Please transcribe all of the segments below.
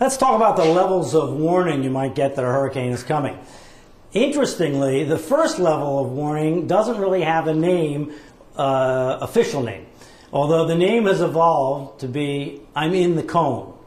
Let's talk about the levels of warning you might get that a hurricane is coming. Interestingly, the first level of warning doesn't really have a name, official name, although the name has evolved to be I'm in the cone.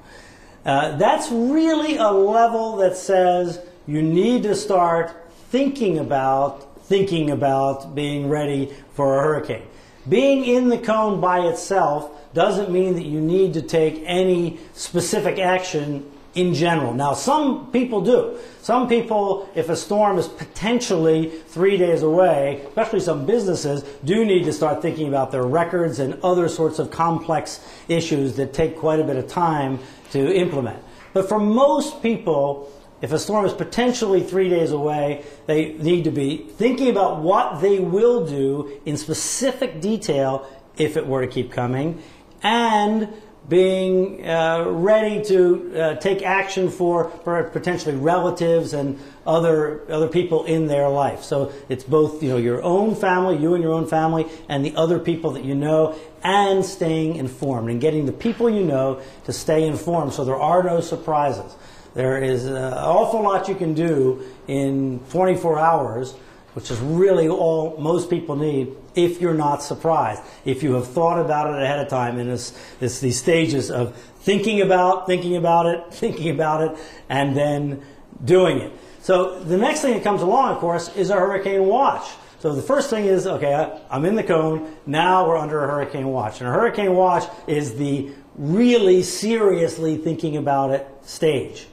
That's really a level that says you need to start thinking about being ready for a hurricane. Being in the cone by itself doesn't mean that you need to take any specific action in general. Now, some people do. Some people, if a storm is potentially 3 days away, especially some businesses, do need to start thinking about their records and other sorts of complex issues that take quite a bit of time to implement. But for most people, if a storm is potentially 3 days away, they need to be thinking about what they will do in specific detail if it were to keep coming, and being ready to take action for potentially relatives and other people in their life. So it's both, your own family, you and your own family, and the other people that you know, and staying informed and getting the people you know to stay informed so there are no surprises. There is an awful lot you can do in 24 hours, which is really all most people need if you're not surprised. If you have thought about it ahead of time, and it's these stages of thinking about it, and then doing it. So the next thing that comes along, of course, is a hurricane watch. So the first thing is, okay, I'm in the cone, now we're under a hurricane watch. And a hurricane watch is the really seriously thinking about it stage.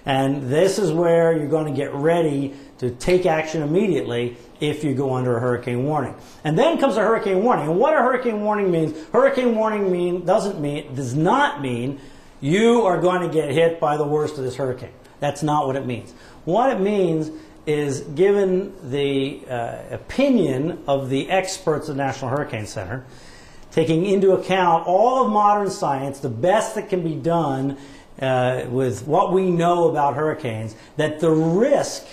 And this is where you're going to get ready to take action immediately if you go under a hurricane warning. And then comes a hurricane warning. And what a hurricane warning means, does not mean you are going to get hit by the worst of this hurricane. That's not what it means. What it means is, given the opinion of the experts at the National Hurricane Center, taking into account all of modern science, the best that can be done with what we know about hurricanes, that the risk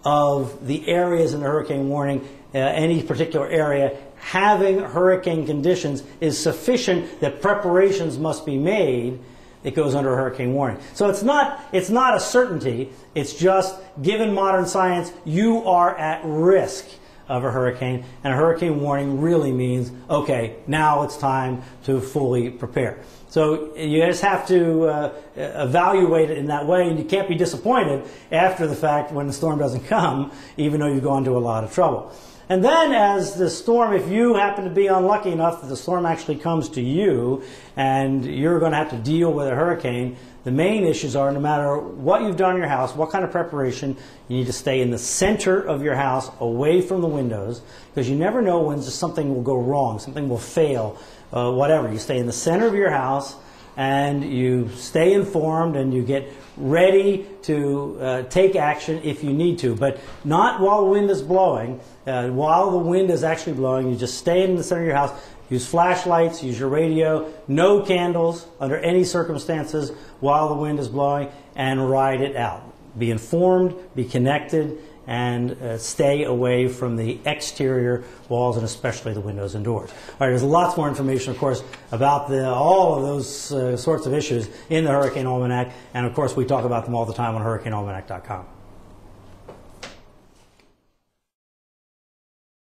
of the areas in the hurricane warning, any particular area, having hurricane conditions is sufficient that preparations must be made. It goes under a hurricane warning. So it's not a certainty. It's just, given modern science, you are at risk of a hurricane, and a hurricane warning really means, okay, now it's time to fully prepare. So you just have to evaluate it in that way, and you can't be disappointed after the fact when the storm doesn't come, even though you've gone to a lot of trouble. And then as the storm, if you happen to be unlucky enough that the storm actually comes to you and you're going to have to deal with a hurricane, the main issues are, no matter what you've done in your house, what kind of preparation, you need to stay in the center of your house, away from the windows, because you never know when something will go wrong, something will fail, whatever. You stay in the center of your house, and you stay informed, and you get ready to take action if you need to, but not while the wind is blowing. While the wind is actually blowing, you just stay in the center of your house. Use flashlights, use your radio, no candles under any circumstances while the wind is blowing, and ride it out. Be informed, be connected, and stay away from the exterior walls, and especially the windows and doors. All right, there's lots more information, of course, about all of those sorts of issues in the Hurricane Almanac, and of course we talk about them all the time on hurricanealmanac.com.